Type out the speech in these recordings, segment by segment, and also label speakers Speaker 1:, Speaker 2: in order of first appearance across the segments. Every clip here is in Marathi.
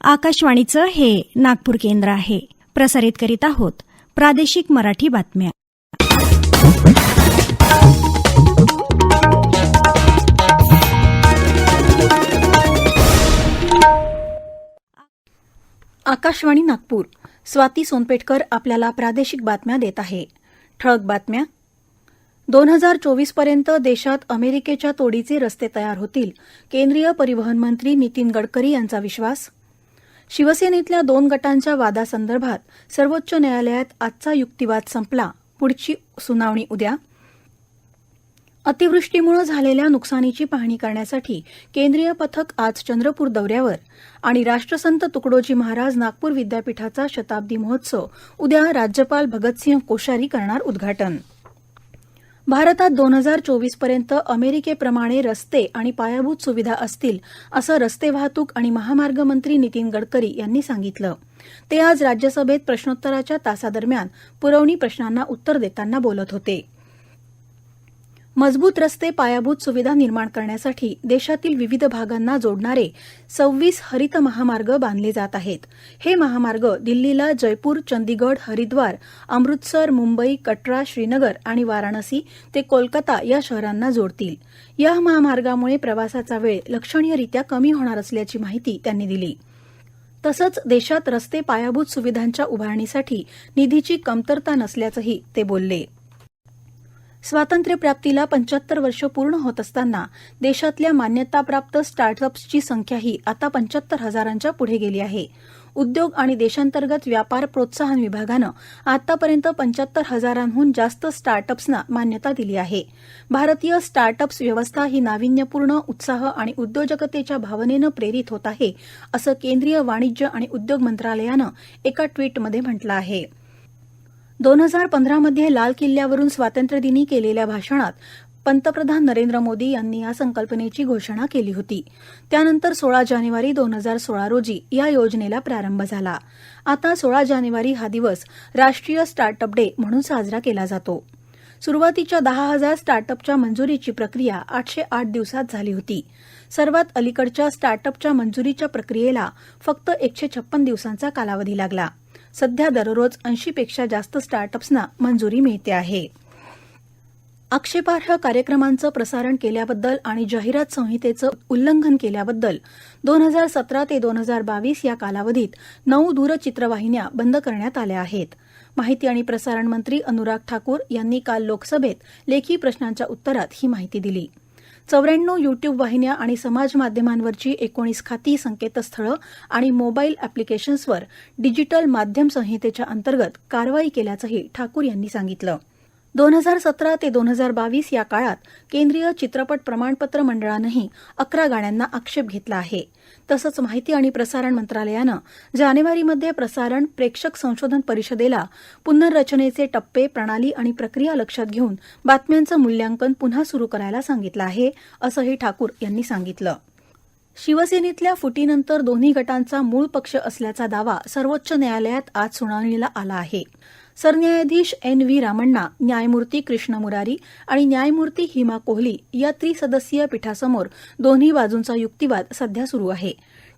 Speaker 1: आकाशवाणीचं हे नागपूर केंद्र आहे. प्रसारित करीत आहोत प्रादेशिक मराठी बातम्या.
Speaker 2: आकाशवाणी नागपूर. स्वाती सोनपेठकर आपल्याला प्रादेशिक बातम्या देत आहे. ठळक बातम्या. 2024 पर्यंत देशात अमेरिकेच्या तोडीचे रस्ते तयार होतील, केंद्रीय परिवहन मंत्री नितीन गडकरी यांचा विश्वास. शिवसेनेतल्या 2 गटांच्या वादासंदर्भात सर्वोच्च न्यायालयात आजचा युक्तिवाद संपला, पुढची सुनावणी उद्या. अतिवृष्टीमुळे झालेल्या नुकसानीची पाहणी करण्यासाठी केंद्रीय पथक आज चंद्रपूर दौऱ्यावर. आणि राष्ट्रसंत तुकडोजी महाराज नागपूर विद्यापीठाचा शताब्दी महोत्सव उद्या राज्यपाल भगतसिंह कोश्यारी करणार उद्घाटन. भारतात 2024 पर्यंत अमेरिकेप्रमाणे रस्ते आणि पायाभूत सुविधा असतील, असं रस्ते वाहतूक आणि महामार्ग मंत्री नितीन गडकरी यांनी सांगितलं. ते आज राज्यसभेत प्रश्नोत्तराच्या तासादरम्यान पुरवणी प्रश्नांना उत्तर देताना बोलत होते. मजबूत रस्ते पायाभूत सुविधा निर्माण करण्यासाठी देशातील विविध भागांना जोडणारे 26 हरित महामार्ग बांधले जात आहेत. हे महामार्ग दिल्लीला जयपूर, चंदीगड, हरिद्वार, अमृतसर, मुंबई, कटरा, श्रीनगर आणि वाराणसी ते कोलकाता या शहरांना जोडतील. या महामार्गामुळे प्रवासाचा वेळ लक्षणीयरित्या कमी होणार असल्याची माहिती त्यांनी दिली. तसंच देशात रस्ते पायाभूत सुविधांच्या उभारणीसाठी निधीची कमतरता नसल्याचंही ते बोलले. स्वातंत्र्यप्राप्तीला 75 वर्ष पूर्ण होत असताना देशातल्या मान्यताप्राप्त स्टार्टअप्सची संख्याही आता 75,000च्या पुढे गेली आहे. उद्योग आणि देशांतर्गत व्यापार प्रोत्साहन विभागानं आतापर्यंत 75,000हून जास्त स्टार्टअप्सना मान्यता दिली आहे. भारतीय स्टार्टअप्स व्यवस्था ही नाविन्यपूर्ण, उत्साह आणि उद्योजकतेच्या भावनेनं प्रेरित होत आहे, असं केंद्रीय वाणिज्य आणि उद्योग मंत्रालयानं एका ट्विटमध्ये म्हटलं आहे. 2015 मध्ये लाल किल्ल्यावरून स्वातंत्र्यदिनी केलेल्या भाषणात पंतप्रधान नरेंद्र मोदी यांनी या संकल्पनेची घोषणा केली होती. त्यानंतर 16 जानेवारी 2016 रोजी या योजनेला प्रारंभ झाला. आता 16 जानेवारी हा दिवस राष्ट्रीय स्टार्टअप डे म्हणून साजरा केला जातो. सुरुवातीच्या 10,000 स्टार्टअपच्या मंजुरीची प्रक्रिया 808 दिवसात झाली होती. सर्वात अलीकडच्या स्टार्टअपच्या मंजुरीच्या प्रक्रियेला फक्त 156 दिवसांचा कालावधी लागला. सध्या दररोज 80 पेक्षा जास्त स्टार्टअप्सना मंजुरी मिळते आहे. आक्षेपार्ह कार्यक्रमांचं प्रसारण केल्याबद्दल आणि जाहिरात संहितेचं उल्लंघन केल्याबद्दल 2017 ते 2022 या कालावधीत 9 दूरचित्रवाहिन्या बंद करण्यात आल्या आहेत. माहिती आणि प्रसारण मंत्री अनुराग ठाकूर यांनी काल लोकसभेत लेखी प्रश्नांच्या उत्तरात ही माहिती दिली. 94 युट्यूब वाहिन्या आणि समाज माध्यमांवरची 19 खाती, संकेतस्थळं आणि मोबाईल अॅप्लिकेशन्सवर डिजिटल माध्यम संहितेच्या अंतर्गत कारवाई केल्याचंही ठाकूर यांनी सांगितलं. 2017 ते 2022 या काळात केंद्रीय चित्रपट प्रमाणपत्र मंडळानंही 11 गाण्यांना आक्षेप घेतला आहे. तसंच माहिती आणि प्रसारण मंत्रालयानं जानेवारीमध्ये प्रसारण प्रेक्षक संशोधन परिषदेला पुनर्रचनेचे टप्पे, प्रणाली आणि प्रक्रिया लक्षात घेऊन बातम्यांचं मूल्यांकन पुन्हा सुरू करायला सांगितलं आहे, असंही ठाकूर यांनी सांगितलं. शिवसेनेतल्या फुटीनंतर दोन्ही गटांचा मूळ पक्ष असल्याचा दावा सर्वोच्च न्यायालयात आज सुनावणीला आला आहे. सरन्यायाधीश NV रामण्णा, न्यायमूर्ती कृष्ण मुरारी आणि न्यायमूर्ती हिमा कोहली या त्रिसदस्यीय पीठासमोर दोन्ही बाजूंचा युक्तिवाद सध्या सुरू आहे.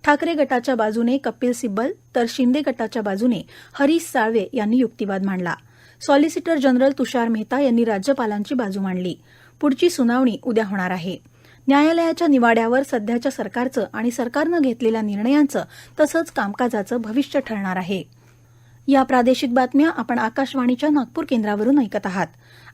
Speaker 2: ठाकरे गटाच्या बाजूने कपिल सिब्बल तर शिंदे गटाच्या बाजूने हरीश साळवे यांनी युक्तिवाद मांडला. सॉलिसिटर जनरल तुषार मेहता यांनी राज्यपालांची बाजू मांडली. पुढची सुनावणी उद्या होणार आहे. न्यायालयाच्या निवाड्यावर सध्याच्या सरकारचं आणि सरकारनं घेतलेल्या निर्णयांचं तसंच कामकाजाचं भविष्य ठरणार आहे. या प्रादेशिक बातम्या आपण आकाशवाणीच्या नागपूर केंद्रावरून ऐकत आहात.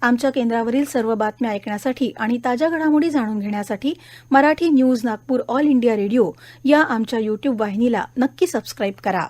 Speaker 2: आमच्या केंद्रावरील सर्व बातम्या ऐकण्यासाठी आणि ताज्या घडामोडी जाणून घेण्यासाठी Marathi news Nagpur all India radio या आमच्या युट्यूब वाहिनीला नक्की सबस्क्राईब करा.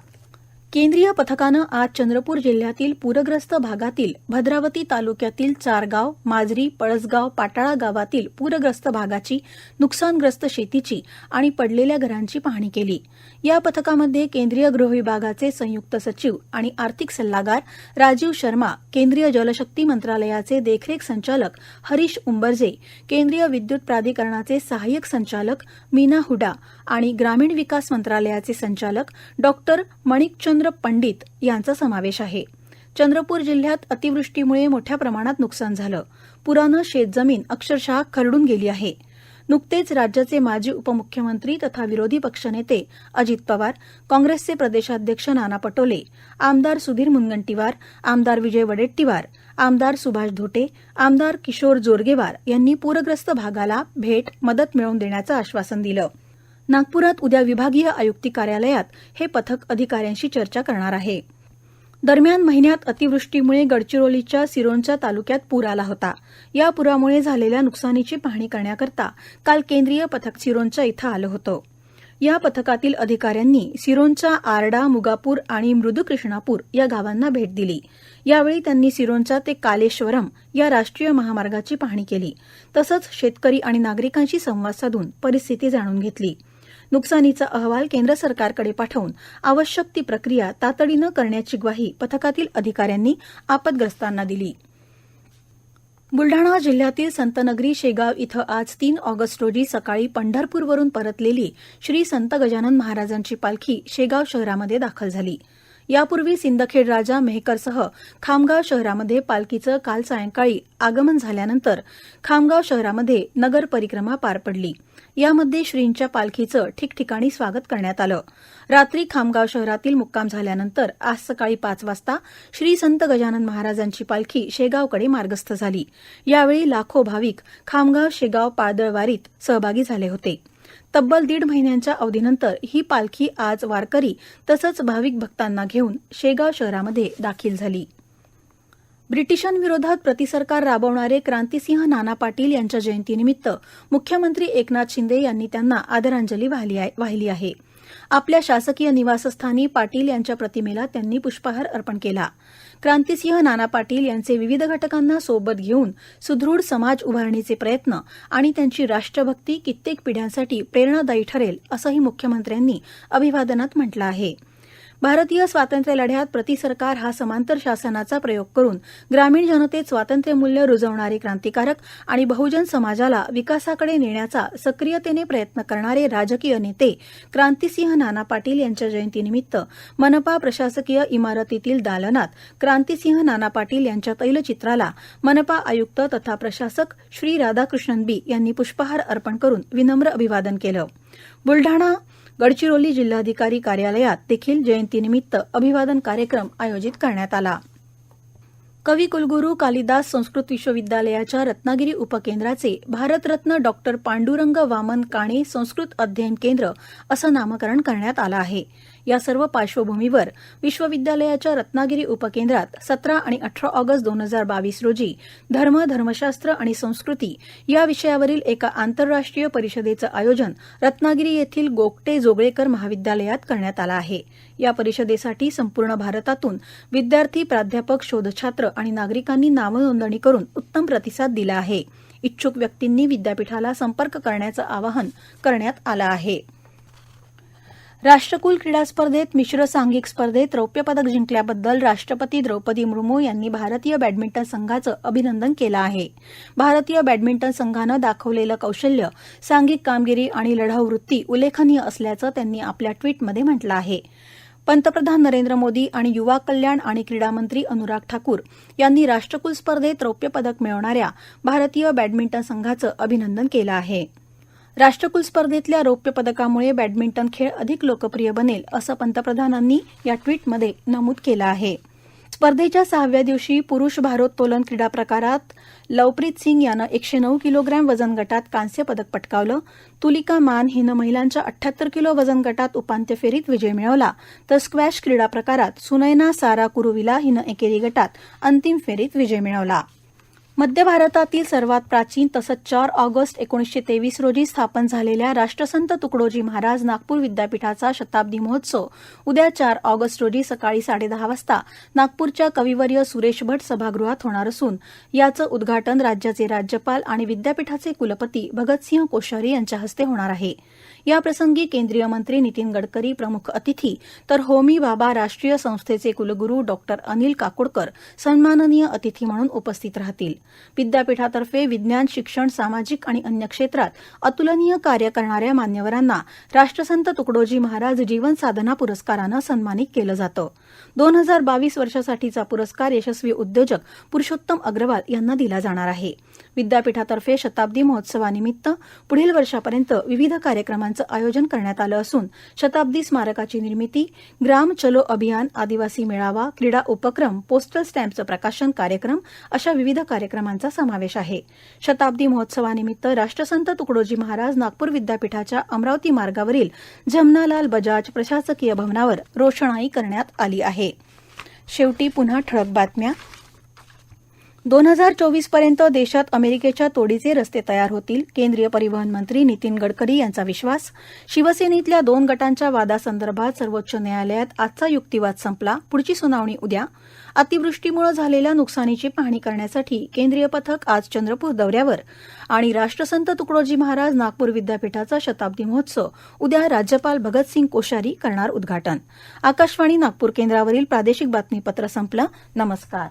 Speaker 2: केंद्रीय पथकानं आज चंद्रपूर जिल्ह्यातील पूरग्रस्त भागातील भद्रावती तालुक्यातील 4 गाव, माजरी, पळसगाव, पाटाळा गावातील पूरग्रस्त भागाची, नुकसानग्रस्त शेतीची आणि पडलेल्या घरांची पाहणी केली. या पथकामध्ये केंद्रीय गृह विभागाचे संयुक्त सचिव आणि आर्थिक सल्लागार राजीव शर्मा, केंद्रीय जलशक्ती मंत्रालयाचे देखरेख संचालक हरीश उंबरजे, केंद्रीय विद्युत प्राधिकरणाचे सहाय्यक संचालक मीना हुडा आणि ग्रामीण विकास मंत्रालयाचे संचालक डॉक्टर मणिकचंद्र पंडित यांचा समावेश आहे. चंद्रपूर जिल्ह्यात अतिवृष्टीमुळे मोठ्या प्रमाणात नुकसान झालं. पुरानं शेतजमीन अक्षरशः खरडून गेली आहे. नुकतेच राज्याचे माजी उपमुख्यमंत्री तथा विरोधी पक्षनेते अजित पवार, काँग्रेसचे प्रदेशाध्यक्ष नाना पटोले, आमदार सुधीर मुनगंटीवार, आमदार विजय वडेट्टीवार, आमदार सुभाष धोटे, आमदार किशोर जोरगेवार यांनी पूरग्रस्त भागाला भेट मदत मिळवून देण्याचं आश्वासन दिलं. नागपुरात उद्या विभागीय आयुक्ती कार्यालयात हे पथक अधिकाऱ्यांशी चर्चा करणार आहे. दरम्यान महिन्यात अतिवृष्टीमुळे गडचिरोलीच्या सिरोंचा तालुक्यात पूर आला होता. या पुरामुळे झालेल्या नुकसानीची पाहणी करण्याकरता काल केंद्रीय पथक सिरोंचा इथं आलं होतं. या पथकातील अधिकाऱ्यांनी सिरोंचा, आरडा, मुगापूर आणि मृदुकृष्णापूर या गावांना भेट दिली. यावेळी त्यांनी सिरोंचा ते कालेश्वरम या राष्ट्रीय महामार्गाची पाहणी केली. तसंच शेतकरी आणि नागरिकांशी संवाद साधून परिस्थिती जाणून घेतली. नुकसानीचा अहवाल केंद्र सरकारकडे पाठवून आवश्यक ती प्रक्रिया तातडीनं करण्याची ग्वाही पथकातील अधिकाऱ्यांनी आपदग्रस्तांना दिली. बुलढाणा जिल्ह्यातील संतनगरी शेगाव इथं आज 3 ऑगस्ट रोजी सकाळी पंढरपूरवरून परतलेली श्री संत गजानन महाराजांची पालखी शेगाव शहरामध्ये दाखल झाली. यापूर्वी सिंदखेड राजा मेहकरसह खामगाव शहरामध्ये पालखीचं काल सायंकाळी आगमन झाल्यानंतर खामगाव शहरामध्ये नगर परिक्रमा पार पडली. यामध्ये श्रींच्या पालखीचं ठिकठिकाणी स्वागत करण्यात आलं. रात्री खामगाव शहरातील मुक्काम झाल्यानंतर आज सकाळी 5 वाजता श्री संत गजानन महाराजांची पालखी शेगावकडे मार्गस्थ झाली. यावेळी लाखो भाविक खामगाव शेगाव पायदळ वारीत सहभागी झाले होते. तब्बल 1.5 महिन्यांच्या अवधीनंतर ही पालखी आज वारकरी तसंच भाविक भक्तांना घेऊन शेगाव शहरामध्ये दाखल झाली. ब्रिटिशांविरोधात प्रतिसरकार राबवणारे क्रांतिसिंह नाना पाटील यांच्या जयंतीनिमित्त मुख्यमंत्री एकनाथ शिंदे यांनी त्यांना आदरांजली वाहिली आहे. आपल्या शासकीय निवासस्थानी पाटील यांच्या प्रतिमेला त्यांनी पुष्पहार अर्पण केला. क्रांतिसिंह नाना पाटील यांचे विविध घटकांना सोबत घेऊन सुदृढ समाज उभारणीचे प्रयत्न आणि त्यांची राष्ट्रभक्ती कित्येक पिढ्यांसाठी प्रेरणादायी ठरेल असंही मुख्यमंत्र्यांनी अभिवादनात म्हटलं आहे. भारतीय स्वातंत्र्य लढ्यात प्रतिसरकार हा समांतर शासनाचा प्रयोग करून ग्रामीण जनतेत स्वातंत्र्यमूल्य रुजवणारे क्रांतिकारक आणि बहुजन समाजाला विकासाकडे नेण्याचा सक्रियतेने प्रयत्न करणारे राजकीय नेते क्रांतिसिंह नाना पाटील यांच्या जयंतीनिमित्त मनपा प्रशासकीय इमारतीतील दालनात क्रांतिसिंह नाना पाटील यांच्या तैलचित्राला मनपा आयुक्त तथा प्रशासक श्री राधाकृष्णन बी यांनी पुष्पहार अर्पण करून विनम्र अभिवादन केलं. बुलढाणा गडचिरोली जिल्हाधिकारी कार्यालयात देखील जयंतीनिमित्त अभिवादन कार्यक्रम आयोजित करण्यात आला. कविकुलगुरू कालिदास संस्कृत विश्वविद्यालयाच्या रत्नागिरी उपकेंद्राचे भारतरत्न डॉ. पांडुरंग वामन काणे संस्कृत अध्ययन केंद्र असं नामकरण करण्यात आलं आहे. या सर्व पार्श्वभूमीवर विश्वविद्यालयाच्या रत्नागिरी उपकेंद्रात 17 आणि 18 ऑगस्ट 2022 रोजी धर्म, धर्मशास्त्र आणि संस्कृती या विषयावरील एका आंतरराष्ट्रीय परिषदेचं आयोजन रत्नागिरी येथील गोगटे जोगळेकर महाविद्यालयात करण्यात आलं आहे. या परिषदेसाठी संपूर्ण भारतातून विद्यार्थी, प्राध्यापक, शोधछात्र आणि नागरिकांनी नावनोंदणी करून उत्तम प्रतिसाद दिला आहे. इच्छुक व्यक्तींनी विद्यापीठाला संपर्क करण्याचं आवाहन करण्यात आलं आहे. राष्ट्रकुल क्रीडा स्पर्धेत मिश्र सांघिक स्पर्धेत रौप्य पदक जिंकल्याबद्दल राष्ट्रपती द्रौपदी मुर्मू यांनी भारतीय बॅडमिंटन संघाचं अभिनंदन केलं आहे. भारतीय बॅडमिंटन संघानं दाखवलेलं कौशल्य, सांघिक कामगिरी आणि लढाऊ वृत्ती उल्लेखनीय असल्याचं त्यांनी आपल्या ट्विटमध्ये म्हटलं आहे. पंतप्रधान नरेंद्र मोदी आणि युवा कल्याण आणि क्रीडा मंत्री अनुराग ठाकूर यांनी राष्ट्रकुल स्पर्धेत रौप्य पदक मिळवणाऱ्या भारतीय बॅडमिंटन संघाचं अभिनंदन केलं आहे. राष्ट्रकुल स्पर्धेतल्या रौप्य पदकामुळे बॅडमिंटन खेळ अधिक लोकप्रिय बनेल असं पंतप्रधानांनी या ट्विटमध्ये नमूद केलं आहे. स्पर्धेच्या 6व्या दिवशी पुरुष भारोत्तोलन क्रीडा प्रकारात लवप्रीत सिंग यानं 109 किलोग्रॅम वजन गटात कांस्य पदक पटकावलं. तुलिका मान हिनं महिलांच्या 78 किलो वजन गटात उपांत्य फेरीत विजय मिळवला. तर स्क्वॅश क्रीडा प्रकारात सुनयना सारा कुरुविला हिनं एकेरी गटात अंतिम फेरीत विजय मिळवला. मध्य भारतातील सर्वात प्राचीन तसंच 4 ऑगस्ट 1923 रोजी स्थापन झालेल्या राष्ट्रसंत तुकडोजी महाराज नागपूर विद्यापीठाचा शताब्दी महोत्सव उद्या 4 ऑगस्ट रोजी सकाळी 10:30 वाजता नागपूरच्या कविवर्य सुरेश भट सभागृहात होणार असून याचं उद्घाटन राज्याचे राज्यपाल आणि विद्यापीठाचे कुलपती भगतसिंह कोश्यारी यांच्या हस्ते होणार आहे. याप्रसंगी केंद्रीय मंत्री नितीन गडकरी प्रमुख अतिथी तर होमी भाभा राष्ट्रीय संस्थेचे कुलगुरू डॉ. अनिल काकोडकर सन्माननीय अतिथी म्हणून उपस्थित राहतील. विद्यापीठातर्फे विज्ञान, शिक्षण, सामाजिक आणि अन्य क्षेत्रात अतुलनीय कार्य करणाऱ्या मान्यवरांना राष्ट्रसंत तुकडोजी महाराज जीवन साधना पुरस्कारानं सन्मानित केलं जातं. 2022 वर्षासाठीचा पुरस्कार यशस्वी उद्योजक पुरुषोत्तम अग्रवाल यांना दिला जाणार आहे. विद्यापीठातर्फे शताब्दी महोत्सवानिमित्त पुढील वर्षापर्यंत विविध कार्यक्रमांचं आयोजन करण्यात आलं असून शताब्दी स्मारकाची निर्मिती, ग्राम चलो अभियान, आदिवासी मेळावा, क्रीडा उपक्रम, पोस्टल स्टॅम्पचं प्रकाशन कार्यक्रम अशा विविध कार्यक्रमांचा समावेश आहे. शताब्दी महोत्सवानिमित्त राष्ट्रसंत तुकडोजी महाराज नागपूर विद्यापीठाच्या अमरावती मार्गावरील जमनालाल बजाज प्रशासकीय भवनावर रोषणाई करण्यात आली आहे. शेवटी पुन्हा ठळक बातम्या. 2024 पर्यंत देशात अमेरिकेच्या तोडीचे रस्ते तयार होतील, केंद्रीय परिवहन मंत्री नितीन गडकरी यांचा विश्वास. शिवसेनेतल्या 2 गटांच्या वादासंदर्भात सर्वोच्च न्यायालयात आजचा युक्तिवाद संपला, पुढची सुनावणी उद्या. अतिवृष्टीमुळे झालेल्या नुकसानीची पाहणी करण्यासाठी केंद्रीय पथक आज चंद्रपूर दौऱ्यावर. आणि राष्ट्रसंत तुकडोजी महाराज नागपूर विद्यापीठाचा शताब्दी महोत्सव उद्या राज्यपाल भगतसिंग कोश्यारी करणार उद्घाटन. आकाशवाणी नागपूर केंद्रावरील प्रादेशिक बातमीपत्र संपलं. नमस्कार.